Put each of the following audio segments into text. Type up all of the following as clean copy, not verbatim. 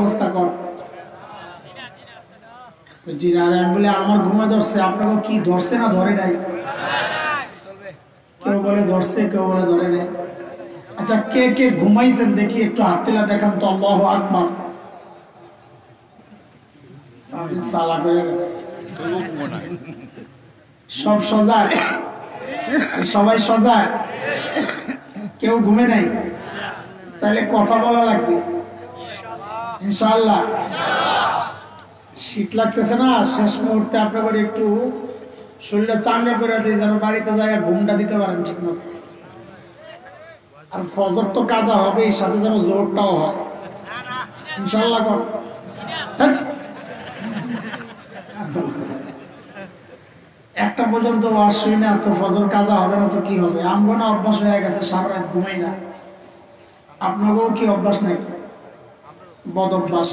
অবস্থা কর জিনারে আমি বলে আমার ঘুমা ধরছে আপনাকে কি ধরছে না ধরে নাই কেউ বলে ধরছে কেউ বলে ধরে নাই আচ্ছা কে কে ঘুমাইছেন দেখি একটু হাত তুলে দেখান তো আল্লাহু আকবার সালাক হয়ে গেছে সব সজাগ সবাই সজাগ কেউ ঘুমে নাই তাহলে কথা বলা লাগবে ইনশাআল্লাহ শীত লাগতেছে না শেষ মুহূর্তে আপনাদের একটু শরীরটা চাঙ্গা করে দিয়ে যেন বাড়িতে যায় ঘুমটা দিতে পারেন ঠিক মতো আর ফজর তো কাজা হবে এই সাথে যেন জোরটাও হয় ইনশাআল্লাহ কর একটা পর্যন্ত ওয়াজ শুই না তো ফজর কাজা হবে না তো কি হবে আমগো না অভ্যাস হয়ে গেছে সারা রাত ঘুমাই না আপনাকেও কি অভ্যাস নাকি বদ অভ্যাস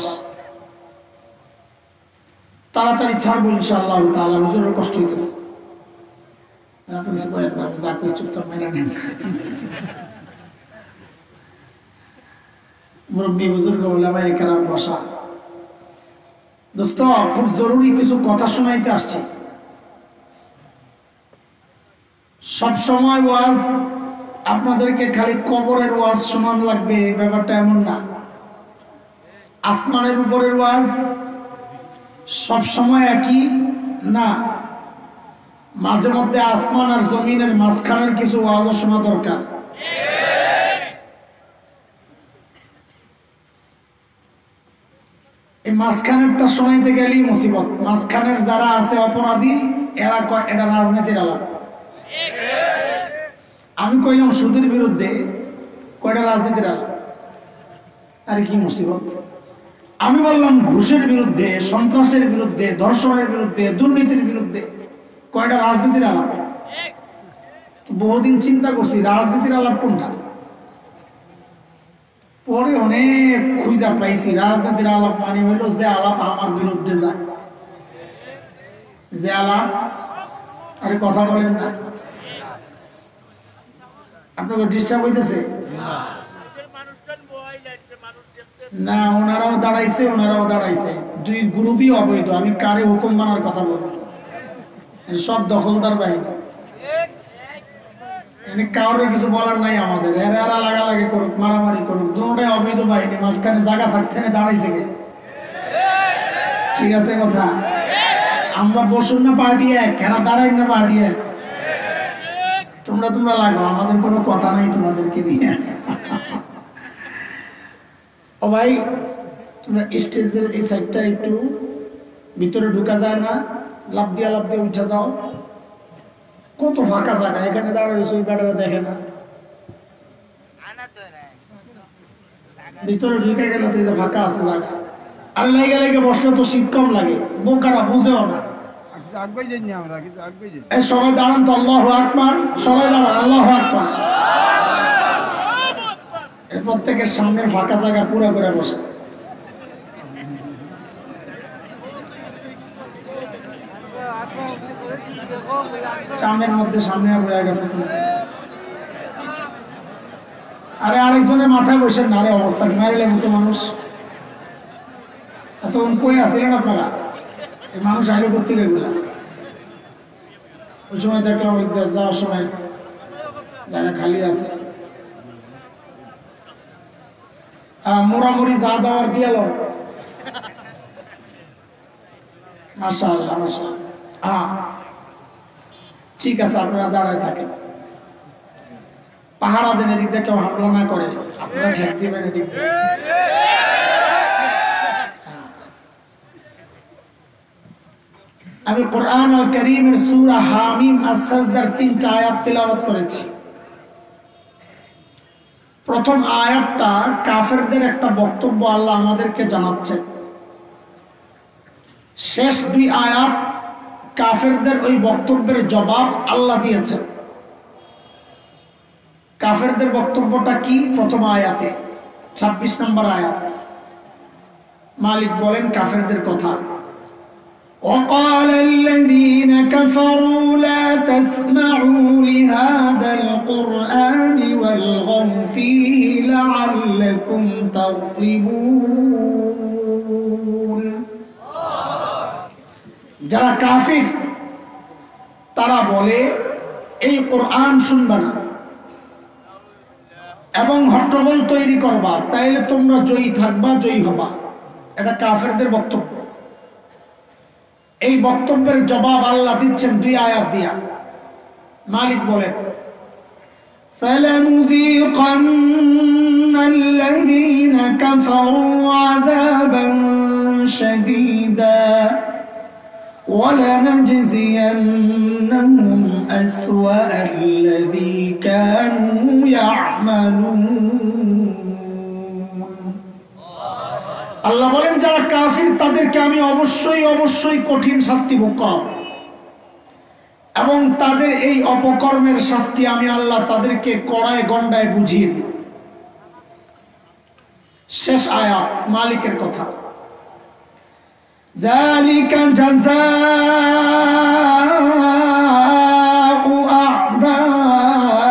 তাড়াতাড়ি ছাড়বো ইনশাআল্লাহ তাআলা হুজুরের কষ্ট হইতেছে আপনি কিছু বলেন না আমি যা করি চুপচাপ মেনে নেন মুরব্বী বুজুর্গ ওলামায়ে কেরাম বসা দোস্ত খুব জরুরি কিছু কথা শোনাইতে আসছি সব সময় ওয়াজ আপনাদেরকে খালি কবরের ওয়াজ শোনানো লাগবে ব্যাপারটা এমন না আসমানের উপরের ওয়াজ সব সময় একই না মাঝে মধ্যে আসমান আর জমিনের মাঝখানের কিছু ওয়াজও শোনা দরকার এই মাঝখানেরটা শোনাইতে গেলেই মুসিবত মাঝখানের যারা আছে অপরাধী এরা কয় এটা রাজনীতির আলাপ আমি কইলাম সুদের বিরুদ্ধে কয়টা রাজনীতির আলাপ আরে কি মুসিবত আমি বললাম ঘুষের বিরুদ্ধে সন্ত্রাসের বিরুদ্ধে ধর্ষণের বিরুদ্ধে দুর্নীতির বিরুদ্ধে কয়টা রাজনীতির আলাপ বহুদিন চিন্তা করছি রাজনীতির আলাপ কোনটা পরে অনেক খুঁজা পাইছি রাজনীতির আলাপ মানে হইল যে আলাপ আমার বিরুদ্ধে যায় যে আলাপ আরে কথা বলেন না আপনাকে ডিস্টার্ব হইতেছে না ওনারাও দাঁড়াইছে দুই গ্রুপই অবৈধ আমি কারে হুকুম মানার কথা বলবো সব দখলদার বাহিনী কাউরে কিছু বলার নাই আমাদের এরা লাগালাগি করুক মারামারি করুক দুটোটাই অবৈধ বাহিনী মাঝখানে জায়গা থাকতে না দাঁড়াইছে কে ঠিক আছে কথা আমরা বসুন না পার্টি এক এরা দাঁড়াই না পার্টি এক তোমরা লাগো আমাদের কোনো কথা নাই তোমাদেরকে নিয়ে ও ভাই তোমরা স্টেজের এই সাইডটা একটু ভিতরে ঢুকা যায় না লাফ দিয়ে উঠে যাও কত ফাঁকা জায়গা এখানে দাঁড়াইছে ওই গাড়িটা দেখে না ভিতরে ঢুকে গেলে তো যে ফাঁকা আছে জায়গা আর লেগে বসলে তো শীত কম লাগে বোকারা বুঝেও না সবাই দাঁড়ান তো আল্লাহু আকবার সবাই দাঁড়ান আল্লাহু আকবার এর প্রত্যেকের সামনের ফাঁকা জায়গা পুরো করে বসে চামের মধ্যে সামনে বয়ে গেছে তুমি আরে আরেকজনের মাথায় বসেন না আরে অবস্থা মারিলে মতো মানুষ এতক্ষণ কই আসছিলেন আপনারা এই মানুষ আইলো করতে এগুলা ওই সময় দেখলাম যাওয়ার সময় জায়গা খালি আছে মোড়ামুড়ি যা দেওয়ার দিয়াল মাশাআল্লাহ মাশাআল্লাহ ঠিক আছে আপনারা দাঁড়ায় থাকেন পাহারা দেন এদিক দিয়ে কেউ হামলা না করে আপনারা ঠেক দিবেন এদিক দিয়ে আমি কোরআন আল কারীমের সূরা হামিম আস-সাজদার 3টা আয়াত তেলাওয়াত করেছি প্রথম আয়াতটা কাফেরদের একটা বক্তব্য আল্লাহ আমাদেরকে জানাচ্ছেন শেষ দুই আয়াত কাফেরদের ওই বক্তব্যের জবাব আল্লাহ দিয়েছেন কাফেরদের বক্তব্যটা কি প্রথম আয়াতে 26 নম্বর আয়াত মালিক বলেন কাফেরদের কথা وقال الذين كفروا لا تسمعوا لهذا القرآن والغوا فيه لعلكم تغلبون যারা কাফির তারা বলে এই কোরআন শুনবে না এবং হট্টগোল তৈরি করবা, তাইলে তোমরা জয়ী থাকবা, জয়ী হবা। এটা কাফেরদের বক্তব্য। এই বক্তব্যের জবাব আল্লাহ দিচ্ছেন দুই আয়াত দিয়া। মালিক বলেন, فَلَنُذِيقَنَّ الَّذِينَ كَفَرُوا عَذَابًا شَدِيدًا وَلَنَجْزِيَنَّهُمْ أَسْوَأَ الَّذِي كَانُوا يَعْمَلُونَ। আল্লাহ বলেন যারা কাফির তাদেরকে আমি অবশ্যই অবশ্যই কঠিন শাস্তি ভোগ করাবো এবং তাদের এই অপকর্মের শাস্তি আমি আল্লাহ তাদেরকে কড়ায় গন্ডায় বুঝিয়ে দিব। শেষ আয়াত মালিকের কথা, ذَلِكَ جَزَاءُ أَعْدَاءِ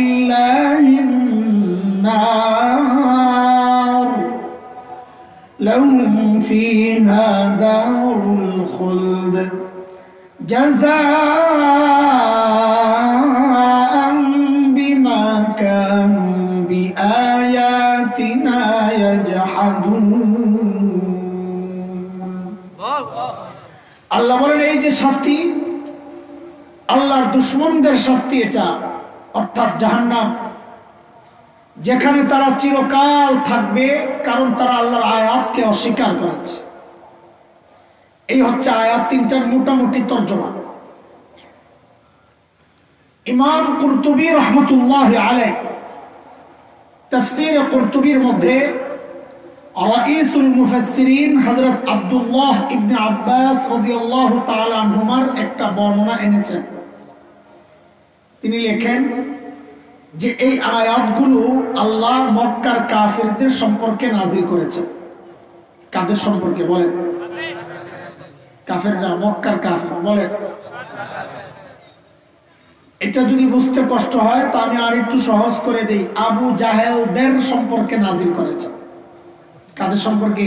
اللَّهِ النَّارُ لَهُمْ فِيهَا دَارُ الْخُلْدِ جزاء بما كانوا بآياتنا يجحدون। আল্লাহ বলেন এই যে শাস্তি, আল্লাহর দুশমনদের শাস্তি এটা, অর্থাৎ জাহান্নাম, যেখানে তারা চিরকাল থাকবে, কারণ তারা আল্লাহর আয়াতকে অস্বীকার করেছে। এই হচ্ছে আয়াত তিনটার মোটামুটি তর্জমা। ইমাম কুরতুবী রহমতুল্লাহ আলাইহি তাফসীরে কুরতুবীর মধ্যে রাঈসুল মুফাসসিরিন হযরত আব্দুল্লাহ ইবনে আব্বাস রাদিয়াল্লাহু তাআলা আনহুমার একটা বর্ণনা এনেছেন। তিনি লেখেন যে এই আয়াতগুলো আল্লাহ মক্কার কাফিরদের সম্পর্কে নাযিল করেছেন। কাদের সম্পর্কে বলেন? কাফেররা, মক্কার কাফের। বলেন, এটা যদি বুঝতে কষ্ট হয় তো আমি আর একটু সহজ করে দেই। আবু জাহেলদের সম্পর্কে নাজিল করেছে। কাদের সম্পর্কে?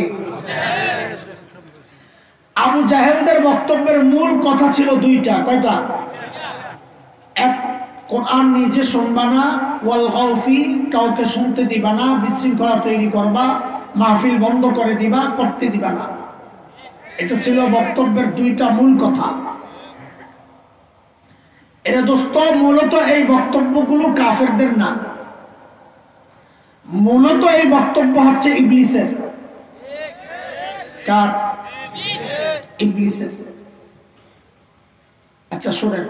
আবু জাহেলদের বক্তব্যের মূল কথা ছিল দুইটা। কয়টা? এক, কোরআন নিজে শুনবা না, ওয়াল গাউফি, কাউকে শুনতে দিবা না, বিশৃঙ্খলা তৈরি করবা, মাহফিল বন্ধ করে দিবা, করতে দিবা না। এটা ছিল বক্তব্যের দুইটা মূল কথা। এরা দোস্ত মূলত এই বক্তব্যগুলো কাফেরদের না, মূলত এই বক্তব্য হচ্ছে ইবলিসের। কার? ইবলিসের। আচ্ছা শুনেন,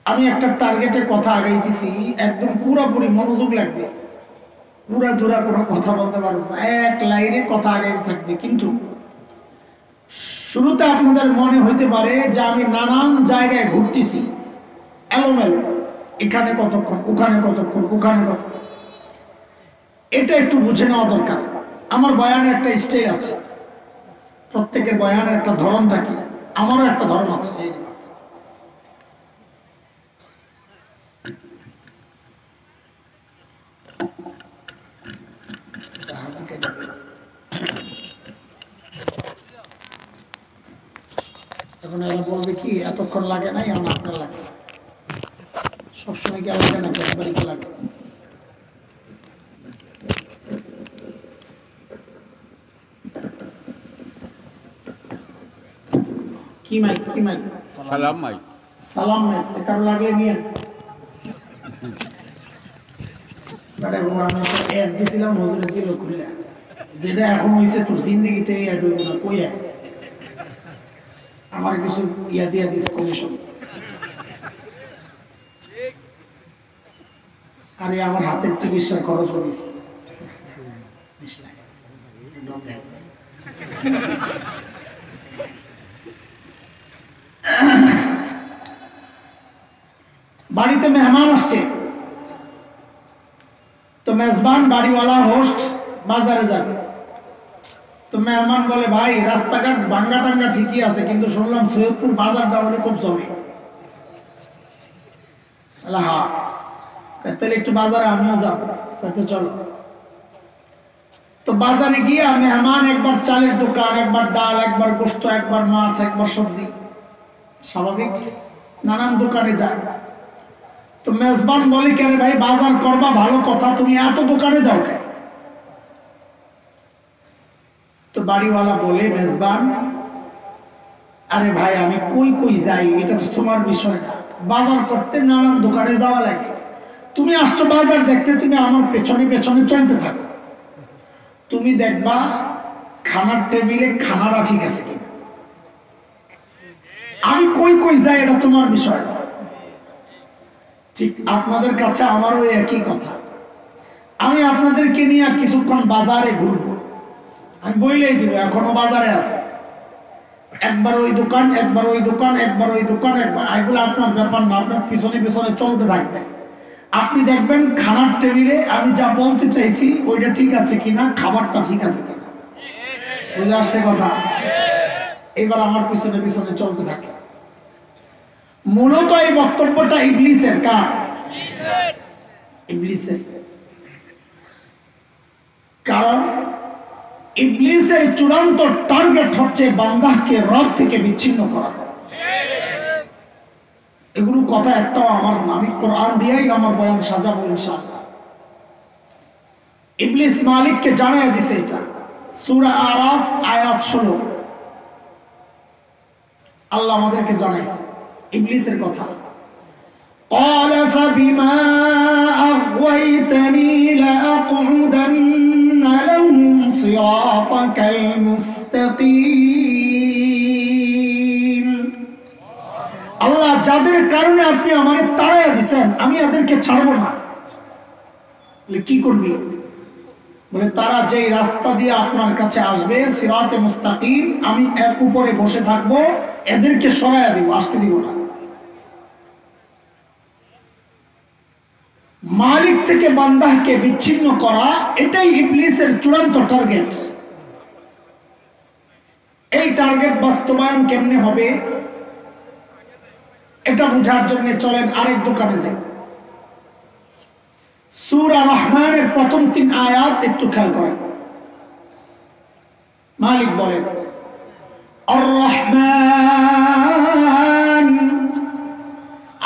আমি একটা টার্গেটে কথা আগাইতেছি, একদম পুরোপুরি মনোযোগ লাগবে, পুরা দূরা কোনো কথা বলতে পারবো না, এক লাইনে কথা আগাইতে থাকবে। কিন্তু শুরুতে আপনাদের মনে হইতে পারে যে আমি নানান জায়গায় ঘুরতেছি এলোমেলো, এখানে কতক্ষণ, ওখানে কতক্ষণ, ওখানে কতক্ষণ। এটা একটু বুঝে নেওয়া দরকার। আমার বয়ানের একটা স্টাইল আছে, প্রত্যেকের বয়ানের একটা ধরন থাকে, আমারও একটা ধরন আছে। এখন এরা বলবে কি এতক্ষণ লাগে নাই, আমার আপনার লাগছে। সবসময় কি লাগে না, একবারই কি লাগে? কি মাইক? কি মাইক? সালাম মাইক। সালাম মাইক। কারো লাগলে নিয়ে অ্যাড দিছিলাম, হুজুরে দিল খুললা, যেটা এখন হয়েছে তোর জিন্দগিতে অ্যাড হইব না। কই আমার কিছু ইয়া দিয়া দিস কমিশন। আরে আমার হাতের চিকিৎসার খরচ করিস। বাড়িতে মেহমান আসছে, তো মেজবান বাড়িওয়ালা হোস্ট বাজারে যাবে। তো মেহমান বলে, ভাই রাস্তাঘাট ভাঙ্গা টাঙ্গা ঠিকই আছে, কিন্তু শুনলাম সৈয়দপুর বাজারটা বলে খুব চলে। হ্যাঁ, তাহলে একটু বাজারে আমিও যাবো। চলো। তো বাজারে গিয়ে মেহমান একবার চালের দোকান, একবার ডাল, একবার গোশত, একবার মাছ, একবার সবজি, স্বাভাবিক নানান দোকানে যায়। তো মেজবান বলে, কেন ভাই বাজার করবা ভালো কথা, তুমি এত দোকানে যাও কেন? তো বাড়িওয়ালা বলে, মেজবান আরে ভাই আমি কই কই যাই এটা তো তোমার বিষয় না, বাজার করতে নানান দোকানে যাওয়া লাগে, তুমি আসছো বাজার দেখতে, তুমি আমার পেছনে পেছনে চলতে থাকো, তুমি দেখবা খানার টেবিলে খানাটা ঠিক আছে কিনা। আমি কই কই যাই এটা তোমার বিষয় না। ঠিক আপনাদের কাছে আমারও একই কথা। আমি আপনাদেরকে নিয়ে কিছুক্ষণ বাজারে ঘুরবো, আমি বইলেই দিব এখনো বাজারে আছে, একবার ওই দোকান, একবার ওই দোকান, একবার ওই দোকান, একবার, এগুলো আপনার ব্যাপার না, আপনার পিছনে পিছনে চলতে থাকবেন। আপনি দেখবেন খানার টেবিলে আমি যা বলতে চাইছি ওইটা ঠিক আছে কিনা, খাবারটা ঠিক আছে কিনা। বুঝে আসছে কথা? এবার আমার পিছনে পিছনে চলতে থাকে। মূলত এই বক্তব্যটা ইবলিসের। কার? ইবলিসের। কারণ ইবলিসের চূড়ান্ত টার্গেট হচ্ছে বান্দাকে রব থেকে বিচ্ছিন্ন করা। এগুলো কথা একটাও আমার না, আমি কোরআন দিয়েই আমার বয়ান সাজাবো ইনশাআল্লাহ। ইবলিস মালিককে জানায় দিছে এটা। সূরা আরাফ আয়াত 16 আল্লাহ আমাদেরকে জানাইছে ইবলিসের কথা। قال فبما أغويتني لأقعدن لهم صراطك المستقيم। আল্লাহ যাদের কারণে আপনি আমারে তাড়াইয়া দিয়েছেন আমি এদেরকে ছাড়বো না। বলে কি করবি? বলে তারা যেই রাস্তা দিয়ে আপনার কাছে আসবে সিরাতে মুস্তাকিম, আমি এর উপরে বসে থাকবো, এদেরকে সরাইয়া দিব, আসতে দিব না। মালিক থেকে বান্দাকে বিচ্ছিন্ন করা, এটাই ইবলিসের চূড়ান্ত টার্গেট। এই টার্গেট বাস্তবায়ন কেমনে হবে এটা বুঝার জন্য চলেন আরেক দোকানে যাই। সূরা রহমানের প্রথম 3 আয়াত একটু খেয়াল করেন। মালিক বলেন, আর রহমান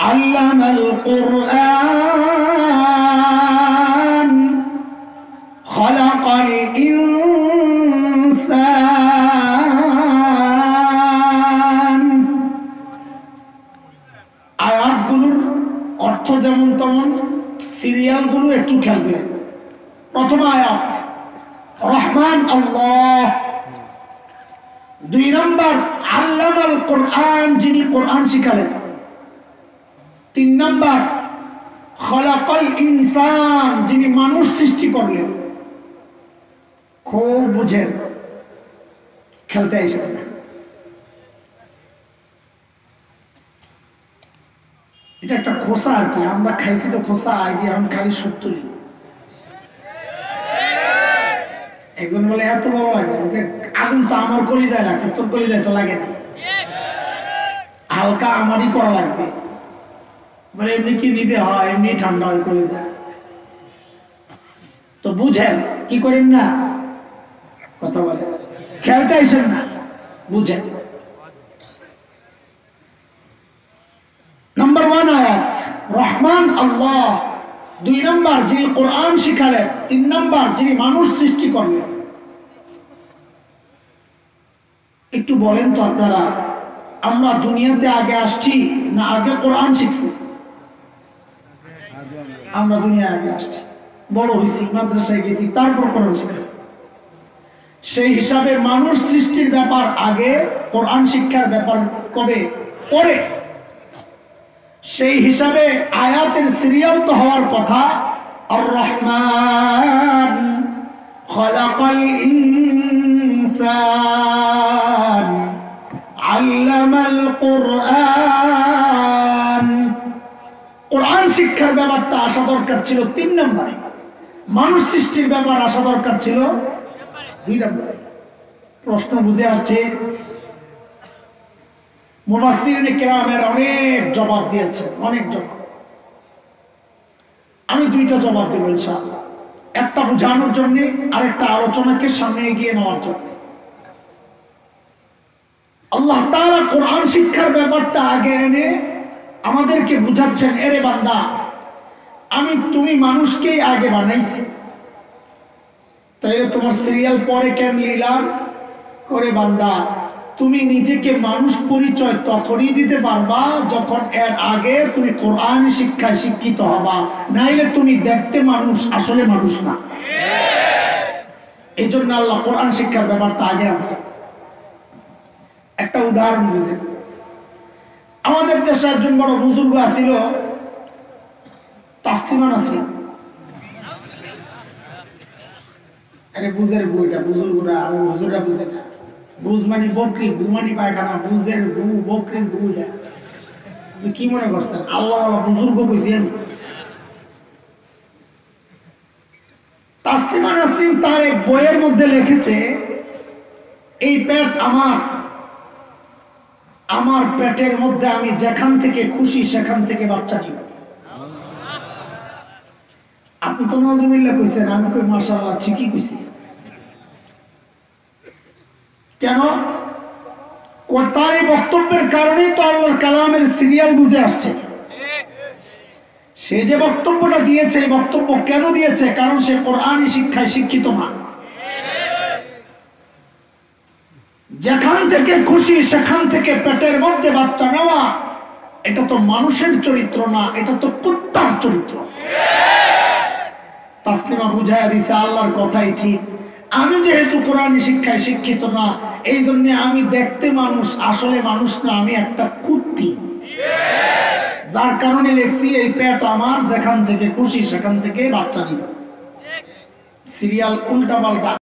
আল্লামাল কুরআন খালাকাল ইনসান। আয়াতগুলোর অর্থ যেমন তেমন, সিরিয়ালগুলো একটু খেয়াল করেন। প্রথম আয়াত রহমান আল্লাহ, 2 নম্বর আল্লামাল কোরআন, যিনি কোরআন শিখালেন, 3 নম্বর খালাকাল ইনসান, যিনি মানুষ সৃষ্টি করলেন। খুব বুঝেন, খেলতে আসেন না। এটা একটা খোসা আর কি, আমরা খাইছি তো খোসা, আইডিয়া আমি খালি সুদ তুলি। একজন বলে এত বড় লাগে, ওকে আগুন তো আমার কলিজায় লাগছে, তোর কলিজায় তো লাগে না, হালকা আমারই করা লাগবে। বলে এমনি কি নিবে? হয় এমনি ঠান্ডা হয় কলিজা। তো বুঝেন কি করেন না, কথা বলে খেলতে আসেন না, বুঝেন। নম্বর 1 আয়াত রহমান আল্লাহ, 2 নম্বর যিনি কোরআন শিখালেন, 3 নম্বর যিনি মানুষ সৃষ্টি করলেন। একটু বলেন তো আপনারা, আমরা দুনিয়াতে আগে আসছি না আগে কোরআন শিখছি? আমরা দুনিয়া আগে আসছি, বড় হয়েছি, মাদ্রাসায় গেছি, তারপর কোরআন শিখছি। সেই হিসাবে মানুষ সৃষ্টির ব্যাপার আগে, কোরআন শিক্ষার ব্যাপার কবে? পরে। সেই হিসাবে আয়াতের সিরিয়াল তো হওয়ার কথা। আর রহমান খালাকাল ইনসান আল্লামাল কুরআন। কোরআন শিক্ষার ব্যাপারটা আসা দরকার ছিল 3 নম্বরে, মানুষ সৃষ্টির ব্যাপার আসা দরকার ছিল 2 নম্বরে। প্রশ্ন বুঝে আসছে? মুফাসসিরিনে কেরামের অনেক জবাব দিয়েছে, অনেক জবাব। আমি 2টা জবাব দেব ইনশাআল্লাহ। একটা বোঝানোর জন্য আর একটা আলোচনাকে সামনে এগিয়ে নেওয়ার জন্য। আল্লাহ তাআলা কোরআন শিক্ষার ব্যাপারটা আগে এনে আমাদেরকে বুঝাচ্ছেন, এরে বান্দা, তুমি মানুষকেই আগে বানাইছি, তাইলে তোমার সিরিয়াল পরে কেন নিলাম? করে বান্দা, তুমি নিজেকে মানুষ পরিচয় তখনই দিতে পারবা যখন এর আগে তুমি কোরআন শিক্ষায় শিক্ষিত হবা, নাইলে তুমি দেখতে মানুষ, আসলে মানুষ না। এই জন্য আল্লাহ কোরআন শিক্ষার ব্যাপারটা আগে আছে। একটা উদাহরণ বুঝেন, আমাদের দেশে একজন বড় বুজুর্গ আছিল, তাসলিমা নাসরিন। আরে বুঝের বইটা, বুজুর্গরা হুজুররা বুঝে না। বুঝ মানে বকরি, গু মানে পায়খানা, বুঝের গু, বকরির গু। তুমি কি মনে করছেন আল্লাহ বুজুর্গ কইছি আমি? তাসলিমা নাসরিন তার এক বইয়ের মধ্যে লিখেছে, এই পেট আমার পেটের মধ্যে আমি যেখান থেকে খুশি সেখান থেকে বাচ্চা নিব। আপনি তো নজরুল্লাহ কইছেন, আমি কই মাশাআল্লাহ, ঠিকই কইছি। কেন? তার এই বক্তব্যের কারণেই তো আল্লাহর কালামের সিরিয়াল বুঝে আসছে। সে যে বক্তব্যটা দিয়েছে, এই বক্তব্য কেন দিয়েছে? কারণ সে কোরআনী শিক্ষায় শিক্ষিত না। যেখান থেকে খুশি সেখান থেকে পেটের মধ্যে বাচ্চা নেওয়া, এটা তো মানুষের চরিত্র না, এটা তো কুত্তার চরিত্র। তাসলিমা বুঝাইয়া দিছে, আল্লাহর কথাই ঠিক। আমি যেহেতু কোরআনী শিক্ষায় শিক্ষিত না, এই জন্য আমি দেখতে মানুষ, আসলে মানুষ না, আমি একটা কুত্তি। যার কারণে লেখছি, এই পেট আমার, যেখান থেকে খুশি সেখান থেকে বাচ্চা নিব। সিরিয়াল উল্টা পাল্টা।